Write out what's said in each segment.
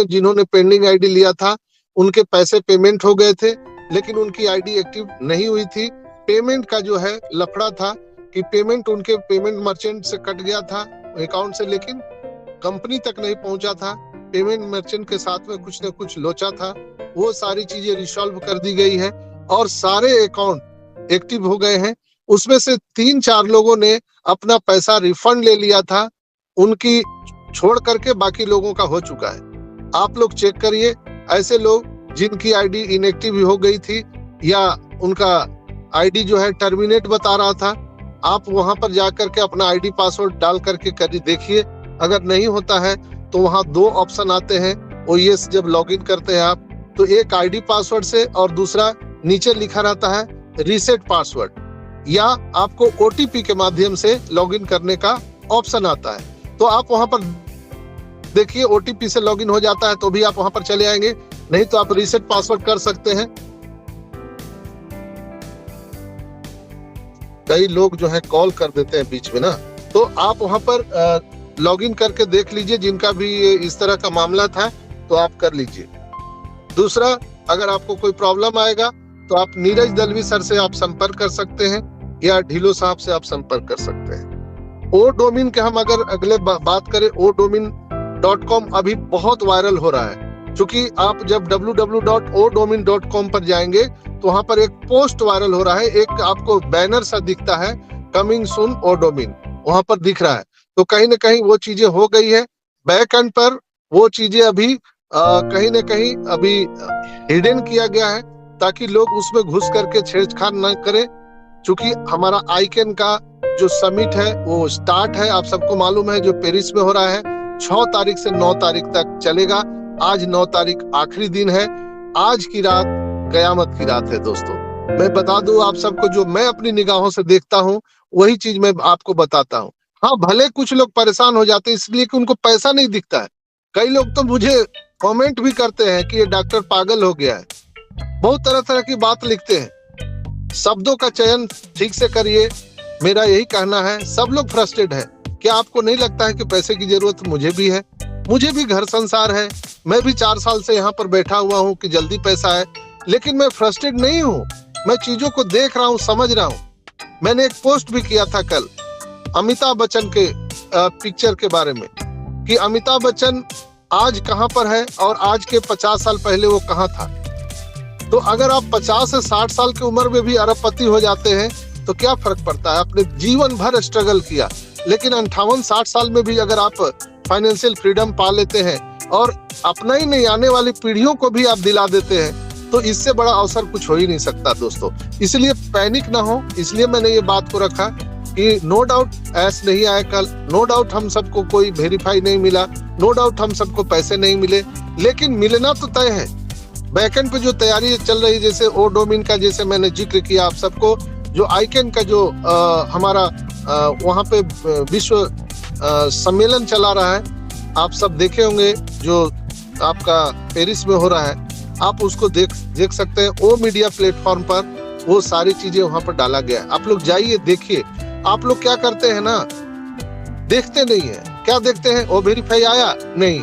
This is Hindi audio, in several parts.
जिन्होंने पेंडिंग आईडी लिया था उनके पैसे पेमेंट हो गए थे, लेकिन उनकी आईडी एक्टिव नहीं हुई थी। पेमेंट का जो है लफड़ा था कि पेमेंट उनके पेमेंट मर्चेंट से कट गया था अकाउंट से, लेकिन कंपनी तक नहीं पहुंचा था। पेमेंट मर्चेंट के साथ में कुछ न कुछ लोचा था। वो सारी चीजें रिसॉल्व कर दी गई है और सारे अकाउंट एक्टिव हो गए हैं। उसमें से 3-4 लोगों ने अपना पैसा रिफंड ले लिया था, उनकी छोड़ करके बाकी लोगों का हो चुका है। आप लोग चेक करिए, ऐसे लोग जिनकी आईडी इनएक्टिव हो गई थी या उनका आईडी जो है टर्मिनेट बता रहा था, आप वहां पर जाकर के अपना आईडी पासवर्ड डाल करके कर देखिए। अगर नहीं होता है तो वहां 2 ऑप्शन आते हैं ओएस जब लॉगिन करते हैं आप, तो एक आईडी पासवर्ड से और दूसरा नीचे लिखा रहता है रीसेट पासवर्ड, या आपको ओटीपी के माध्यम से लॉगिन करने का ऑप्शन आता है। तो आप वहां पर देखिए, ओटीपी से लॉगिन हो जाता है तो भी आप वहां पर चले आएंगे, नहीं तो आप रीसेट पासवर्ड कर सकते हैं। कई लोग जो है कॉल कर देते हैं बीच में ना, तो आप वहां पर लॉगिन करके देख लीजिए। जिनका भी इस तरह का मामला था तो आप कर लीजिए। दूसरा, अगर आपको कोई प्रॉब्लम आएगा तो आप नीरज दलवी सर से आप संपर्क कर सकते हैं या ढिलो साहब से आप संपर्क कर सकते हैं। ओ डोमिन के हम अगर अगले बात करें, odomin.com अभी बहुत वायरल हो रहा है, क्योंकि आप जब www.odomin.com पर जाएंगे तो वहां पर एक पोस्ट वायरल हो रहा है, एक आपको बैनर सा दिखता है, कमिंग सून ओडोमिन, वहां पर दिख रहा है। तो कहीं ना कहीं वो चीजें हो गई है। बैक एंड पर वो चीजें अभी कहीं ना कहीं अभी हिडन किया गया है, ताकि लोग उसमें घुस करके छेड़छाड़ न करें। चूंकि हमारा आईकैन का जो समिट है वो स्टार्ट है, आप सबको मालूम है, जो पेरिस में हो रहा है 6 तारीख से 9 तारीख तक चलेगा। आज 9 तारीख आखिरी दिन है। आज की रात कयामत की रात है दोस्तों। मैं बता दूं आप सबको, जो मैं अपनी निगाहों से देखता हूं वही चीज मैं आपको बताता हूं। हाँ, भले कुछ लोग परेशान हो जाते हैं इसलिए कि उनको पैसा नहीं दिखता है। कई लोग तो मुझे कमेंट भी करते हैं कि ये डॉक्टर पागल हो गया है, बहुत तरह तरह की बात लिखते हैं। शब्दों का चयन ठीक से करिए, मेरा यही कहना है। सब लोग फ्रस्ट्रेट है। क्या आपको नहीं लगता है कि पैसे की जरूरत मुझे भी है? मुझे भी घर संसार है, मैं भी 4 साल से यहाँ पर बैठा हुआ हूँ कि जल्दी पैसा है, लेकिन मैं फ्रस्ट्रेट नहीं हूँ। मैं चीजों को देख रहा हूँ, समझ रहा हूँ। मैंने एक पोस्ट भी किया था कल अमिताभ बच्चन के पिक्चर के बारे में, कि अमिताभ बच्चन आज कहाँ पर है और आज के 50 साल पहले वो कहाँ था। तो अगर आप 50 से 60 साल की उम्र में भी अरबपति हो जाते हैं तो क्या फर्क पड़ता है? आपने जीवन भर स्ट्रगल किया, लेकिन 58-60 साल में भी अगर आप फाइनेंशियल फ्रीडम पा लेते हैं और अपना ही नहीं आने वाली पीढ़ियों को भी आप दिला देते हैं, तो इससे बड़ा अवसर कुछ हो ही नहीं सकता दोस्तों। इसलिए पैनिक ना हो, इसलिए मैंने ये बात को रखा कि नो डाउट ऐस नहीं आया कल, नो डाउट हम सबको कोई वेरीफाई नहीं मिला, नो डाउट हम सबको पैसे नहीं मिले, लेकिन मिलना तो तय है। बैकएंड पे जो तैयारी चल रही, जैसे ओडोमिन का जैसे मैंने जिक्र किया आप सबको, जो आईकैन का जो हमारा वहाँ पे विश्व सम्मेलन चला रहा है, आप सब देखे होंगे, जो आपका पेरिस में हो रहा है, आप उसको देख सकते हैं। ओ मीडिया प्लेटफॉर्म पर वो सारी चीजें वहां पर डाला गया है, आप लोग जाइए देखिए। आप लोग क्या करते हैं ना, देखते नहीं है। क्या देखते हैं? ओ वेरीफाई आया नहीं,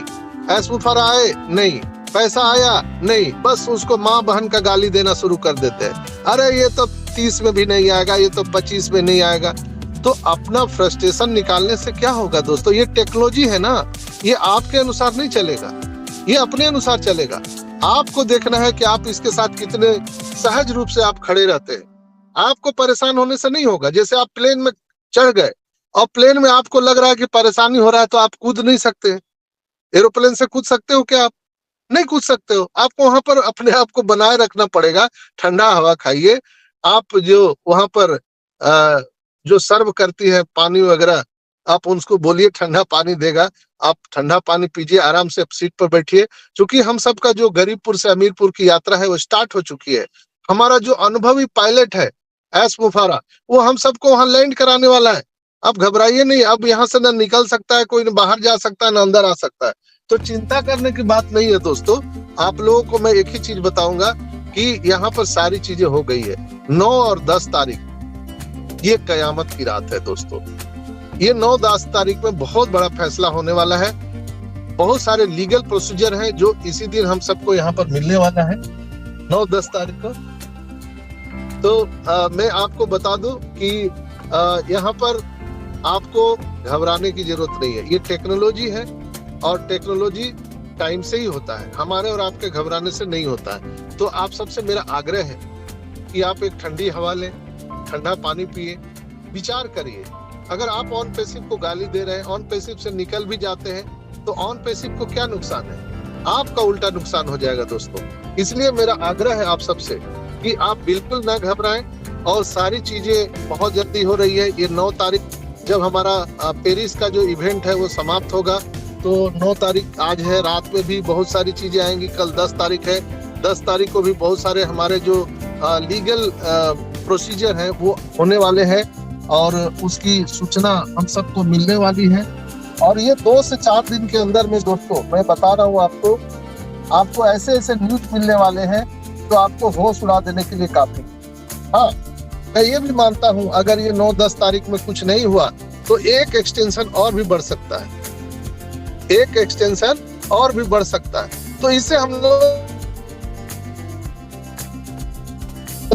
एसमुफर आए नहीं, पैसा आया नहीं, बस उसको माँ बहन का गाली देना शुरू कर देते हैं। अरे ये तो 30 में भी नहीं आएगा, ये तो 25 में नहीं आएगा। तो अपना फ्रस्ट्रेशन निकालने से क्या होगा दोस्तों? ये टेक्नोलॉजी है ना, ये आपके अनुसार नहीं चलेगा, ये अपने अनुसार चलेगा। आपको देखना है कि आप इसके साथ कितने सहज रूप से आप खड़े रहते हैं। आपको परेशान होने से नहीं होगा। जैसे आप प्लेन में चढ़ गए और प्लेन में आपको लग रहा है कि परेशानी हो रहा है, तो आप कूद नहीं सकते। एरोप्लेन से कूद सकते हो क्या? आप नहीं कूद सकते हो। आपको वहां पर अपने आप को बनाए रखना पड़ेगा। ठंडा हवा खाइए। आप जो वहां पर जो सर्व करती है पानी वगैरह, आप उनको बोलिए ठंडा पानी देगा, आप ठंडा पानी पीजिए, आराम से सीट पर बैठिए। क्योंकि हम सबका जो गरीबपुर से अमीरपुर की यात्रा है वो स्टार्ट हो चुकी है। हमारा जो अनुभवी पायलट है एस मुफारा, वो हम सबको वहां लैंड कराने वाला है। अब घबराइए नहीं। अब यहाँ से ना निकल सकता है कोई, ना बाहर जा सकता है, ना अंदर आ सकता है। तो चिंता करने की बात नहीं है दोस्तों। आप लोगों को मैं एक ही चीज बताऊंगा कि यहाँ पर सारी चीजें हो गई है। 9 और 10 तारीख ये कयामत की रात है दोस्तों। ये 9-10 तारीख में बहुत बड़ा फैसला होने वाला है। बहुत सारे लीगल प्रोसीजर हैं जो इसी दिन हम सबको यहाँ पर मिलने वाला है 9-10 तारीख को। तो मैं आपको बता दूं कि यहाँ पर आपको घबराने की जरूरत नहीं है। ये टेक्नोलॉजी है और टेक्नोलॉजी टाइम से ही होता है, हमारे और आपके घबराने से नहीं होता है। तो आप सबसे मेरा आग्रह है कि आप एक ठंडी हवा लें, ठंडा पानी पिए, विचार करिए। अगर आप ऑन पैसिव को गाली दे रहे हैं, ऑन पैसिव से निकल भी जाते हैं, तो ऑन पैसिव को क्या नुकसान है? आपका उल्टा नुकसान हो जाएगा दोस्तों। इसलिए मेरा आग्रह है आप सबसे कि आप बिल्कुल ना घबराएं और सारी चीजें बहुत जल्दी हो रही है। ये 9 तारीख जब हमारा पेरिस का जो इवेंट है वो समाप्त होगा, तो 9 तारीख आज है, रात में भी बहुत सारी चीजें आएंगी। कल 10 तारीख है, 10 तारीख को भी बहुत सारे हमारे जो लीगल प्रोसीजर है वो होने वाले हैं और उसकी सूचना हम सबको मिलने वाली है। और ये 2 से 4 दिन के अंदर में दोस्तों मैं बता रहा हूँ आपको ऐसे ऐसे न्यूज मिलने वाले हैं जो आपको होश उड़ा देने के लिए काफी। हाँ, मैं ये भी मानता हूँ अगर ये 9-10 तारीख में कुछ नहीं हुआ तो एक एक्सटेंशन और भी बढ़ सकता है, एक एक्सटेंशन और भी बढ़ सकता है। तो इसे हम लोग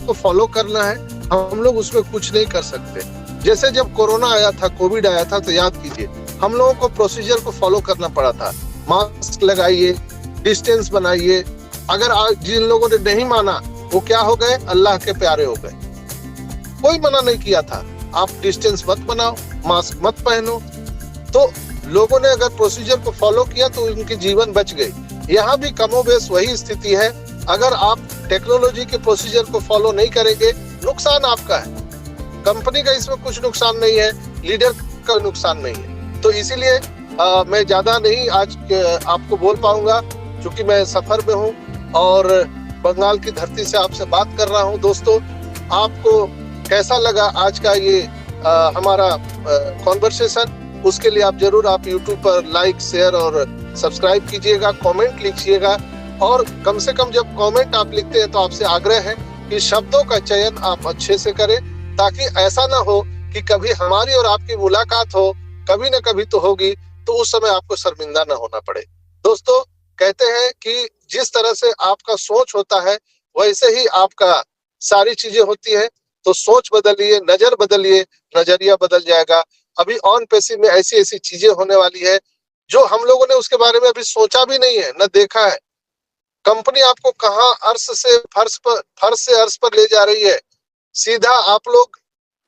को फॉलो करना है, हम लोग उसमें कुछ नहीं कर सकते। जैसे जब कोरोना आया था, कोविड आया था, तो याद कीजिए हम लोगों को प्रोसीजर को फॉलो करना पड़ा था। मास्क लगाइए, डिस्टेंस बनाइए। अगर जिन लोगों ने नहीं माना वो क्या हो गए? अल्लाह के प्यारे हो गए। कोई मना नहीं किया था, आप डिस्टेंस मत बनाओ, मास्क मत पहनो। तो लोगों ने अगर प्रोसीजर को फॉलो किया तो उनके जीवन बच गए। यहाँ भी कमोबेश वही स्थिति है। अगर आप टेक्नोलॉजी के प्रोसीजर को फॉलो नहीं करेंगे, नुकसान आपका है, कंपनी का इसमें कुछ नुकसान नहीं है, लीडर का नुकसान नहीं है। तो इसीलिए मैं ज्यादा नहीं आज आपको बोल पाऊंगा, क्योंकि मैं सफर में हूँ और बंगाल की धरती से आपसे बात कर रहा हूँ। दोस्तों, आपको कैसा लगा आज का ये हमारा कॉन्वर्सेशन? उसके लिए आप जरूर आप YouTube पर लाइक, शेयर और सब्सक्राइब कीजिएगा, कमेंट लिखिएगा। और कम से कम जब कमेंट आप लिखते हैं तो आपसे आग्रह है कि शब्दों का चयन आप अच्छे से करें, ताकि ऐसा ना हो कि कभी हमारी और आपकी मुलाकात हो, कभी न कभी तो होगी, तो उस समय आपको शर्मिंदा ना होना पड़े। दोस्तों, कहते हैं कि जिस तरह से आपका सोच होता है वैसे ही आपका सारी चीजें होती है। तो सोच बदलिए, नजर बदलिए, नजरिया बदल जाएगा। अभी ऑन पैसिव में ऐसी ऐसी चीजें होने वाली है जो हम लोगों ने उसके बारे में अभी सोचा भी नहीं है, न देखा है। कंपनी आपको कहाँ अर्श से फर्श से अर्श पर ले जा रही है। सीधा आप लोग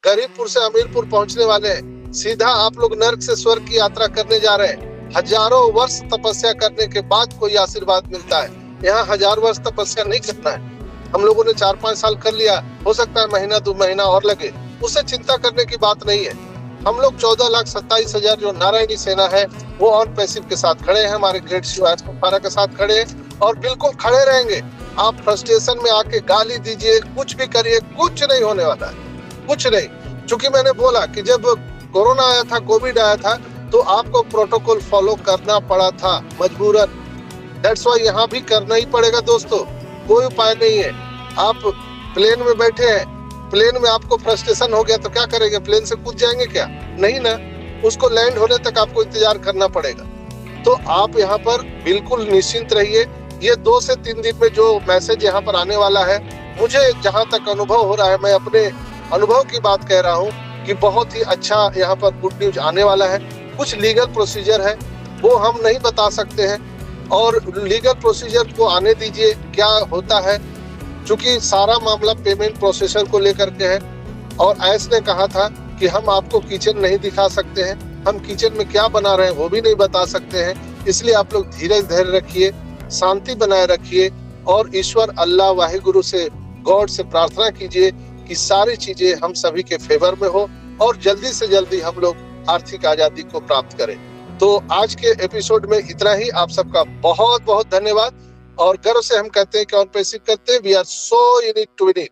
गरीबपुर से अमीरपुर पहुंचने वाले हैं, सीधा आप लोग नर्क से स्वर्ग की यात्रा करने जा रहे हैं। हजारों वर्ष तपस्या करने के बाद कोई आशीर्वाद मिलता है। यहाँ 1000 वर्ष तपस्या नहीं करना है। हम लोगों ने 4-5 साल कर लिया, हो सकता है महीना 2 महीना और लगे, उससे चिंता करने की बात नहीं है। हम लोग 14,27,000 जो नारायणी सेना है वो ऑन पैसिव के साथ खड़े हैं, हमारे ग्रेट शिवाजी के साथ खड़े हैं और बिल्कुल खड़े रहेंगे। आप फ्रस्ट्रेशन में आके गाली दीजिए, कुछ भी करिए, कुछ नहीं होने वाला है, कुछ नहीं। क्योंकि मैंने बोला कि जब कोरोना आया था, कोविड आया था, तो आपको प्रोटोकॉल फॉलो करना पड़ा था मजबूरन। दैट्स व्हाई यहाँ भी करना ही पड़ेगा दोस्तों, कोई उपाय नहीं है। आप प्लेन में बैठे हैं, प्लेन में आपको फ्रस्ट्रेशन हो गया तो क्या करेंगे? प्लेन से कूद जाएंगे क्या? नहीं ना, उसको लैंड होने तक आपको इंतजार करना पड़ेगा। तो आप यहाँ पर बिल्कुल निश्चिंत रहिए। ये 2 से 3 दिन में जो मैसेज यहाँ पर आने वाला है, मुझे जहाँ तक अनुभव हो रहा है, मैं अपने अनुभव की बात कह रहा हूँ कि बहुत ही अच्छा यहाँ पर गुड न्यूज आने वाला है। कुछ लीगल प्रोसीजर है वो हम नहीं बता सकते हैं, और लीगल प्रोसीजर को आने दीजिए क्या होता है, क्योंकि सारा मामला पेमेंट प्रोसेसर को लेकर के है। और ऐस ने कहा था कि हम आपको किचन नहीं दिखा सकते हैं, हम किचन में क्या बना रहे हैं वो भी नहीं बता सकते हैं। इसलिए आप लोग धैर्य रखिए, शांति बनाए रखिए और ईश्वर अल्लाह वाहिगुरु से, गॉड से प्रार्थना कीजिए कि सारी चीजें हम सभी के फेवर में हो और जल्दी से जल्दी हम लोग आर्थिक आजादी को प्राप्त करें। तो आज के एपिसोड में इतना ही। आप सबका बहुत बहुत धन्यवाद और गर्व से हम कहते हैं कि ऑन पैसिव करते हैं, we are so in it to win it.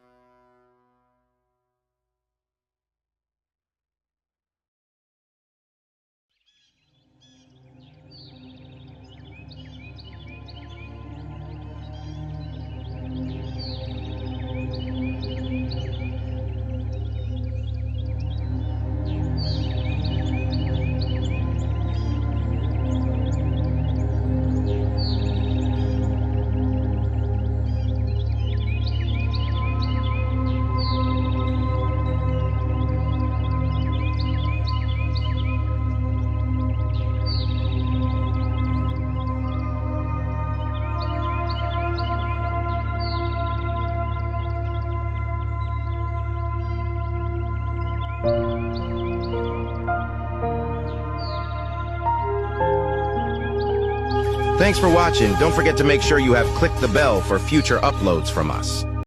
Thanks for watching. Don't forget to make sure you have clicked the bell for future uploads from us.